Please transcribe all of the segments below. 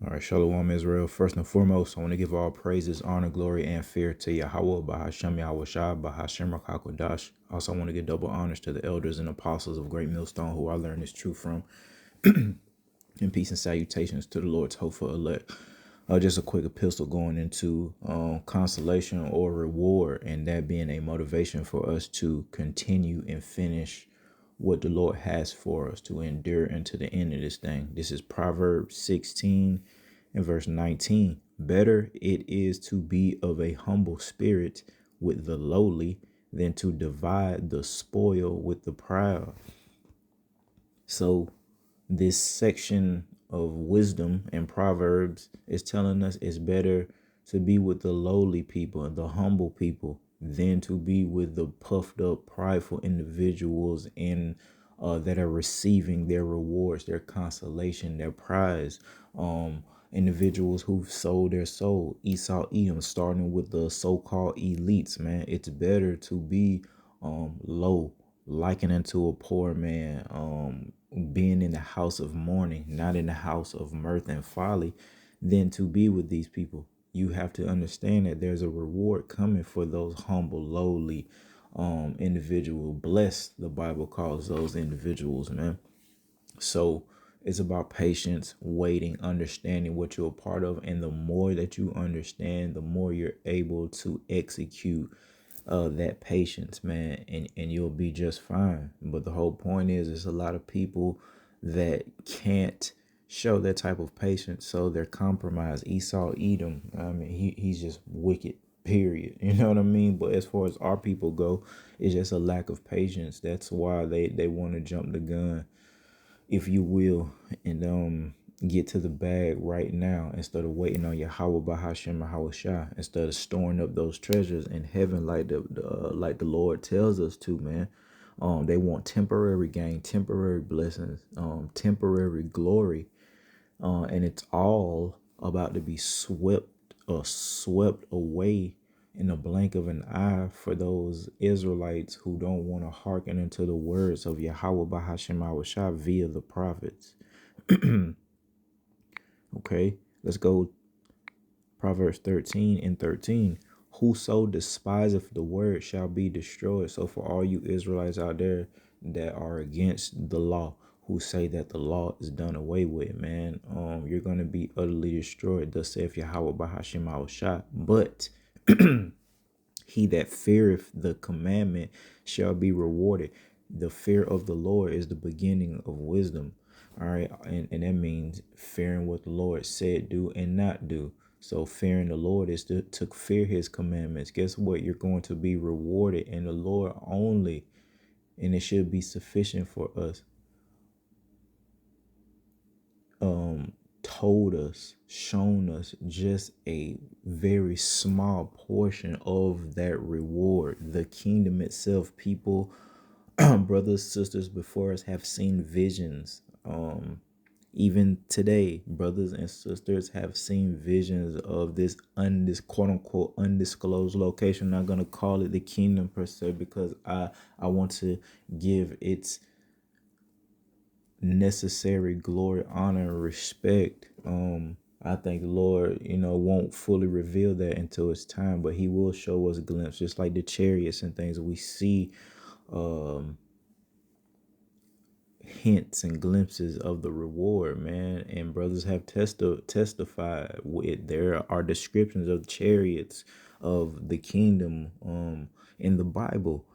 All right, Shalom Israel. First and foremost, I want to give all praises, honor, glory, and fear to Yahweh, Bahashem Yahweh Shai, Bahashem Rakakodash. Also, I want to give double honors to the elders and apostles of Great Millstone who I learned this truth from. And peace and salutations to the Lord's hopeful elect. Just a quick epistle going into consolation or reward, and that being a motivation for us to continue and finish what the Lord has for us, to endure unto the end of this thing. This is Proverbs 16 and verse 19. Better it is to be of a humble spirit with the lowly than to divide the spoil with the proud. So this section of wisdom and Proverbs is telling us it's better to be with the lowly people and the humble people than to be with the puffed up, prideful individuals in that are receiving their rewards, their consolation, their prize. Individuals who've sold their soul, Esau Edom, starting with the so-called elites, man. It's better to be low, likened unto a poor man, being in the house of mourning, not in the house of mirth and folly, than to be with these people. You have to understand that there's a reward coming for those humble, lowly individual. Blessed, the Bible calls those individuals, man. So it's about patience, waiting, understanding what you're a part of. And the more that you understand, the more you're able to execute that patience, man, and you'll be just fine. But the whole point is, there's a lot of people that can't show that type of patience, so they're compromised. Esau Edom, I mean, he's just wicked, period. You know what I mean? But as far as our people go, it's just a lack of patience. That's why they want to jump the gun, if you will, and get to the bag right now instead of waiting on Yahweh Bahashem Yahweh Shah, instead of storing up those treasures in heaven like the Lord tells us to, man. They want temporary gain, temporary blessings, temporary glory, and it's all about to be swept away in a blink of an eye for those Israelites who don't want to hearken into the words of Yahweh Bahashem Yahweh Shah via the prophets. Okay, let's go. Proverbs 13 and 13. Whoso despiseth the word shall be destroyed. So for all you Israelites out there that are against the law, who say that the law is done away with, man, you're gonna be utterly destroyed. Thus saith Yahweh Bahashim Shah. But he that feareth the commandment shall be rewarded. The fear of the Lord is the beginning of wisdom. All right. And that means fearing what the Lord said do and not do. So fearing the Lord is to fear his commandments. Guess what? You're going to be rewarded in the Lord only. And it should be sufficient for us. Told us, shown us just a very small portion of that reward. The kingdom itself, people, brothers, sisters before us have seen visions. Even today, brothers and sisters have seen visions of this quote unquote undisclosed location. I'm not gonna call it the kingdom per se, because I want to give its necessary glory, honor, and respect. I think the Lord, won't fully reveal that until it's time, but he will show us a glimpse, just like the chariots and things we see hints and glimpses of the reward, man. And brothers have testified with, there are descriptions of chariots of the kingdom in the Bible.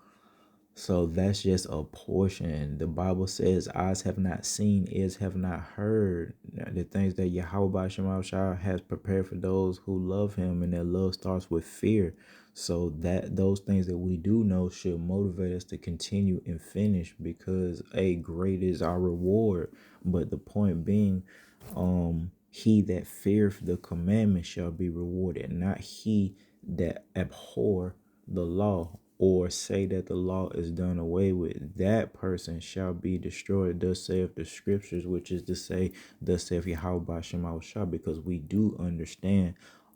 So that's just a portion. The Bible says eyes have not seen, ears have not heard the things that Yahweh Shema Shah has prepared for those who love him, and that love starts with fear. So that those things that we do know should motivate us to continue and finish, because great is our reward. But the point being, he that feareth the commandment shall be rewarded, not he that abhor the law or say that the law is done away with. That person shall be destroyed, thus saith the scriptures, which is to say, thus saith Yahweh Shema Shah, because we do understand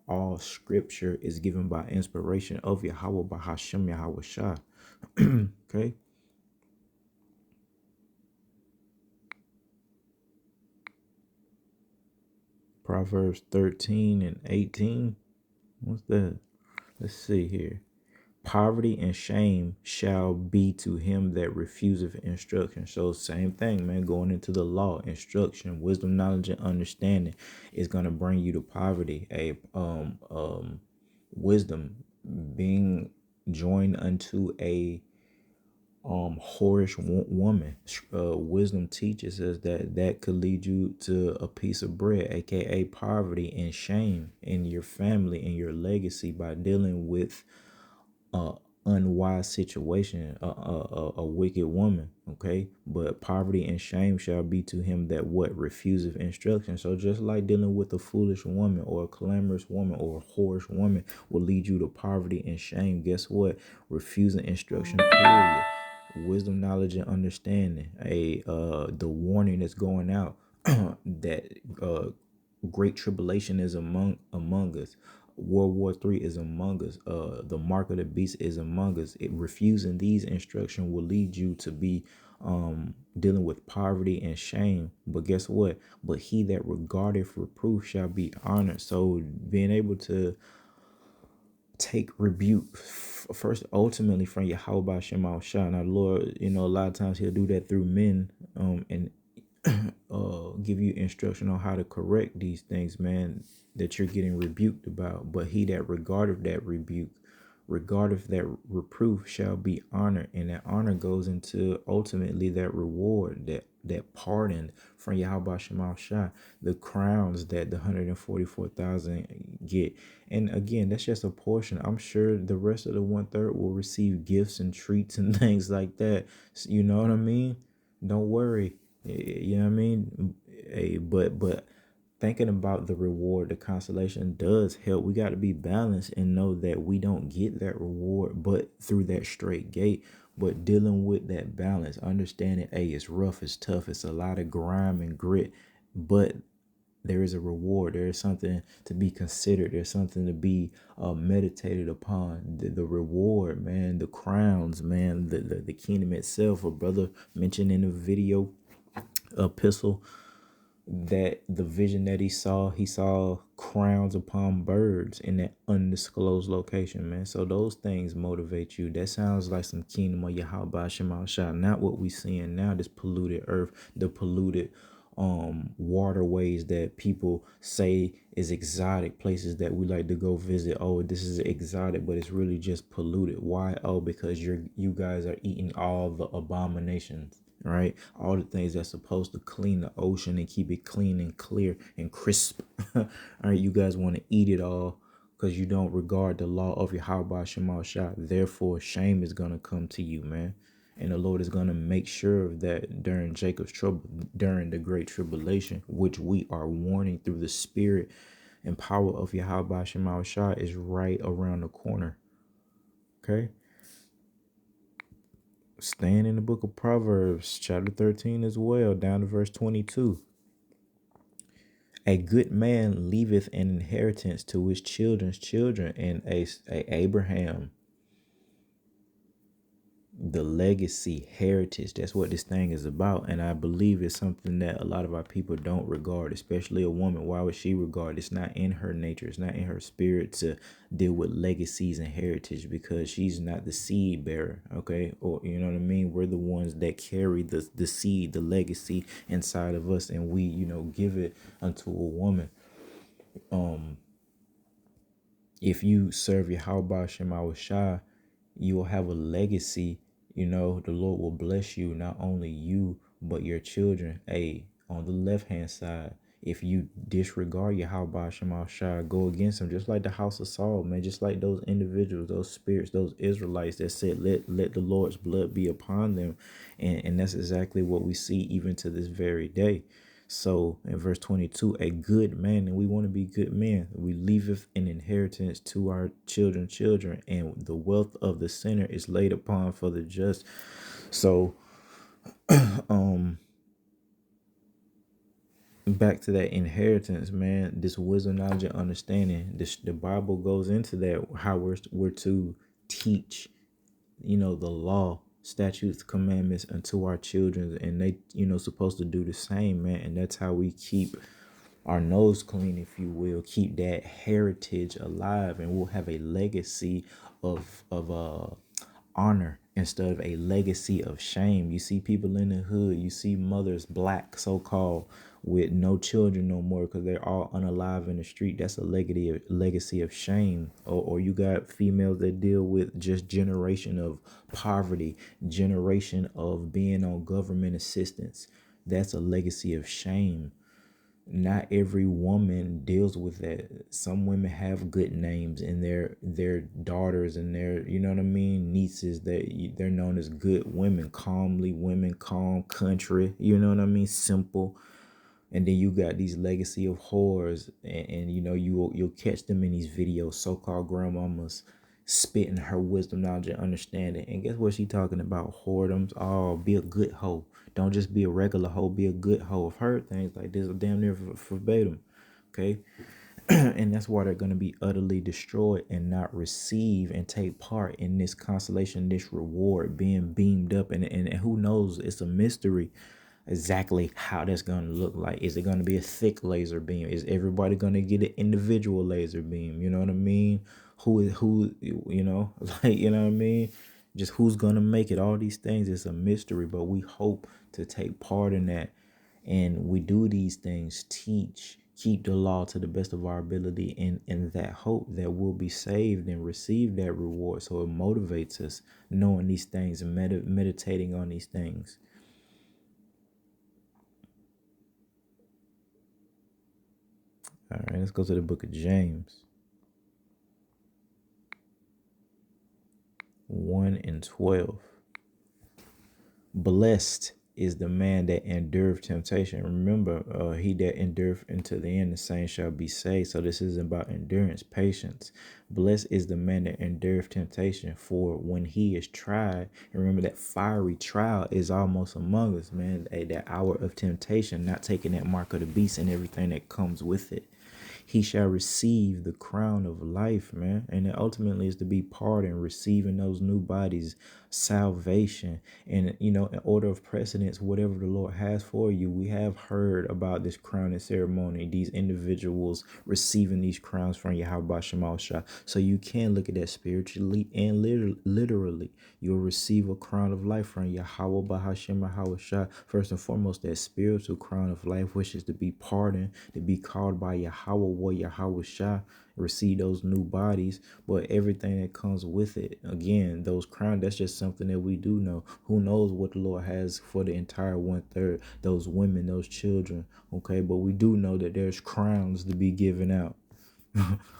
all scripture is given by inspiration of Yahweh Bahashem Yahweh Shah. Okay. Proverbs 13 and 18. What's that? Let's see here. Poverty and shame shall be to him that refuseth instruction. So same thing, man. Going into the law, instruction, wisdom, knowledge, and understanding is gonna bring you to poverty. Wisdom being joined unto a whorish woman. Wisdom teaches us that that could lead you to a piece of bread, aka poverty and shame in your family and your legacy by dealing with a unwise situation, a wicked woman. Okay, but poverty and shame shall be to him that what refuseth instruction. So just like dealing with a foolish woman or a clamorous woman or a whorish woman will lead you to poverty and shame. Guess what? Refusing instruction. Period. Wisdom, knowledge, and understanding. The warning that's going out that great tribulation is among us. World War III is among us. The mark of the beast is among us. Refusing these instructions will lead you to be dealing with poverty and shame. But guess what? But he that regardeth reproof shall be honored. So being able to take rebuke first ultimately from Yahweh Shema Shah. Now, Lord, a lot of times he'll do that through men, and give you instruction on how to correct these things, man, that you're getting rebuked about. But he that regardeth that rebuke, regardeth that reproof, shall be honored. And that honor goes into ultimately that reward, that pardon from Yahweh Shema Shah, the crowns that the 144,000 get. And again, that's just a portion. I'm sure the rest of the 1/3 will receive gifts and treats and things like that. You know what I mean? Don't worry. You know what I mean? But thinking about the reward, the consolation does help. We got to be balanced and know that we don't get that reward but through that straight gate. But dealing with that balance, understanding, it's rough, it's tough, it's a lot of grime and grit, but there is a reward. There is something to be considered. There's something to be meditated upon. The reward, man, the crowns, man, the kingdom itself. A brother mentioned in a video epistle that the vision that he saw crowns upon birds in that undisclosed location, man. So those things motivate you. That sounds like some kingdom of Yahweh Shema Shah, not what we seeing now, this polluted earth, the polluted waterways that people say is exotic, places that we like to go visit. Oh, this is exotic, but it's really just polluted. Why? Oh, because you guys are eating all the abominations, right? All the things that's supposed to clean the ocean and keep it clean and clear and crisp. All right, you guys want to eat it all because you don't regard the law of Yahweh Shema Shah. Therefore, shame is gonna come to you, man. And the Lord is going to make sure of that during Jacob's trouble, during the great tribulation, which we are warning through the spirit and power of Yahweh Shema Shah is right around the corner. Okay. Staying in the book of Proverbs, chapter 13 as well, down to verse 22. A good man leaveth an inheritance to his children's children, and a Abraham, the legacy, heritage. That's what this thing is about. And I believe it's something that a lot of our people don't regard, especially a woman. Why would she regard? It's not in her nature. It's not in her spirit to deal with legacies and heritage because she's not the seed bearer. Okay. Or, you know what I mean? We're the ones that carry the seed, the legacy inside of us. And we, give it unto a woman. If you serve Yahweh Shema Shah, you will have a legacy. The Lord will bless you, not only you, but your children. On the left-hand side, if you disregard Yahweh Shema Shah, go against him, just like the house of Saul, man, just like those individuals, those spirits, those Israelites that said, let the Lord's blood be upon them. And that's exactly what we see even to this very day. So in verse 22, a good man, and we want to be good men, we leaveth an inheritance to our children, and the wealth of the sinner is laid upon for the just. So back to that inheritance, man, this wisdom, knowledge, and understanding, the Bible goes into that, how we're to teach, the law, statutes, commandments unto our children, and they, supposed to do the same, man. And that's how we keep our nose clean, if you will, keep that heritage alive, and we'll have a legacy of honor instead of a legacy of shame. You see people in the hood, you see mothers, black so called, with no children no more because they're all unalive in the street. That's a legacy of shame. Or you got females that deal with just generation of poverty, generation of being on government assistance. That's a legacy of shame. Not every woman deals with that. Some women have good names, and their daughters and their, you know what I mean, nieces, that they're known as good women, calmly women, calm, country, you know what I mean, simple. And then you got these legacy of whores, and you know, you'll catch them in these videos, so-called grandmamas spitting her wisdom, knowledge, and understanding. And guess what she talking about? Whoredoms. Oh, be a good hoe. Don't just be a regular hoe, be a good hoe. I've heard things like this damn near verbatim. Okay. And that's why they're going to be utterly destroyed and not receive and take part in this consolation, this reward being beamed up. And who knows, it's a mystery exactly how that's going to look like. Is it going to be a thick laser beam? Is everybody going to get an individual laser beam? You know what I mean? Who, you know, like, you know what I mean? Just who's going to make it? All these things, it's a mystery, but we hope to take part in that. And we do these things, teach, keep the law to the best of our ability, in that hope that we'll be saved and receive that reward. So it motivates us knowing these things and meditating on these things. All right, let's go to the book of James 1:12. Blessed is the man that endureth temptation. Remember, he that endureth unto the end, the same shall be saved. So this is about endurance, patience. Blessed is the man that endureth temptation, for when he is tried, and remember that fiery trial is almost among us, man. That hour of temptation, not taking that mark of the beast and everything that comes with it, he shall receive the crown of life, man. And it ultimately is to be part in receiving those new bodies, salvation. And, you know, in order of precedence, whatever the Lord has for you, we have heard about this crowning ceremony, these individuals receiving these crowns from Yahweh Shema Shah. So you can look at that spiritually and literally. You'll receive a crown of life from Yahweh Bahashem Shah. First and foremost, that spiritual crown of life, which is to be pardoned, to be called by Yahweh Yahweh Shah, receive those new bodies, but everything that comes with it. Again, those crowns, that's just something that we do know. Who knows what the Lord has for the entire 1/3, those women, those children, okay? But we do know that there's crowns to be given out,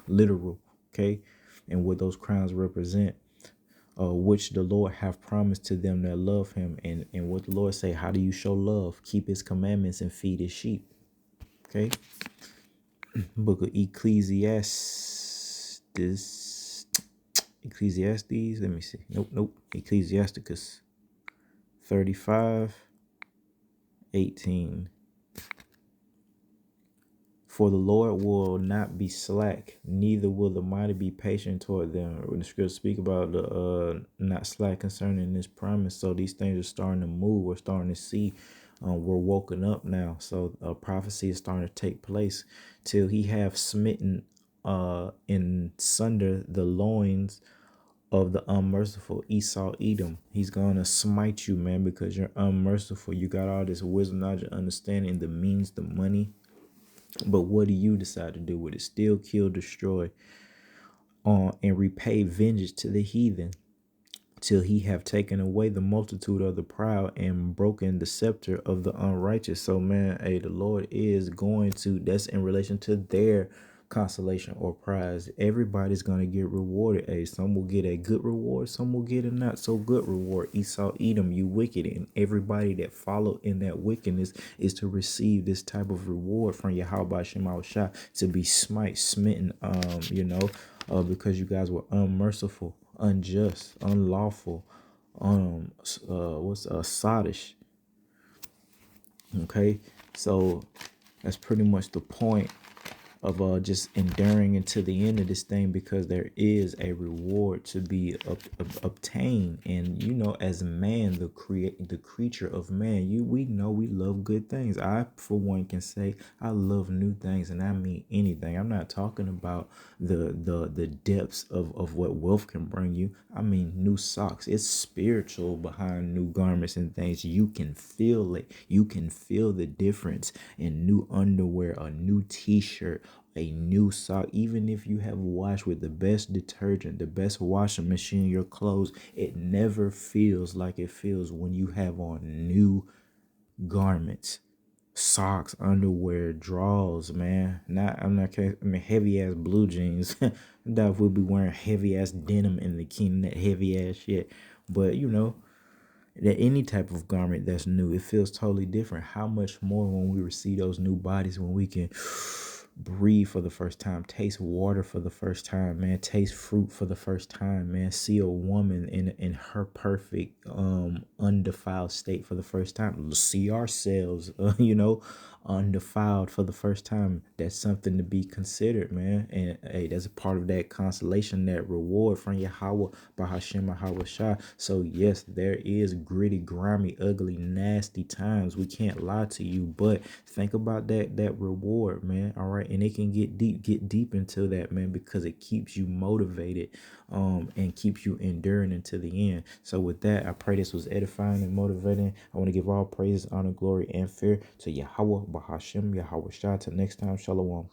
literal, okay? And what those crowns represent, which the Lord have promised to them that love him. And what the Lord say, how do you show love? Keep his commandments and feed his sheep, okay? Book of Ecclesiastes, let me see. Nope. Ecclesiasticus 35:18. For the Lord will not be slack, neither will the mighty be patient toward them. When the scriptures speak about the not slack concerning this promise, so these things are starting to move. We're starting to see. We're woken up now, so prophecy is starting to take place. Till he have smitten in sunder the loins of the unmerciful, Esau Edom. He's gonna smite you, man, because you're unmerciful. You got all this wisdom, knowledge, understanding, the means, the money. But what do you decide to do with it? Still, kill, destroy, and repay vengeance to the heathen, till he have taken away the multitude of the proud and broken the scepter of the unrighteous. So, man, hey, the Lord is going to, that's in relation to their consolation or prize. Everybody's going to get rewarded. Hey, some will get a good reward, some will get a not so good reward. Esau Edom, you wicked. And everybody that follow in that wickedness is to receive this type of reward from Yahweh Shema Shah, to be smitten, because you guys were unmerciful, unjust, unlawful, sottish. Okay, so that's pretty much the point just enduring into the end of this thing, because there is a reward to be obtained. And as man, the creature of man, we know we love good things. I, for one, can say I love new things, and I mean anything. I'm not talking about the depths of what wealth can bring you. I mean new socks. It's spiritual behind new garments and things. You can feel it. You can feel the difference in new underwear, a new t-shirt, a new sock. Even if you have washed with the best detergent, the best washing machine, your clothes, it never feels like it feels when you have on new garments, socks, underwear, drawers, man. I mean, heavy ass blue jeans. I doubt if we'll be wearing heavy ass denim in the kingdom, that heavy ass shit. But that any type of garment that's new, it feels totally different. How much more when we receive those new bodies, when we can breathe for the first time, taste water for the first time, man, taste fruit for the first time, man, see a woman in her perfect undefiled state for the first time, see ourselves undefiled for the first time. That's something to be considered, man. And hey, that's a part of that consolation, that reward from Yahweh by Hashem Shah. So yes, there is gritty, grimy, ugly, nasty times. We can't lie to you, but think about that reward, man. All right, and it can get deep into that, man, because it keeps you motivated, and keeps you enduring into the end. So with that, I pray this was edifying and motivating. I want to give all praises, honor, glory, and fear to Yahweh Bahashem Yahweh Shah. Till next time, Shalom.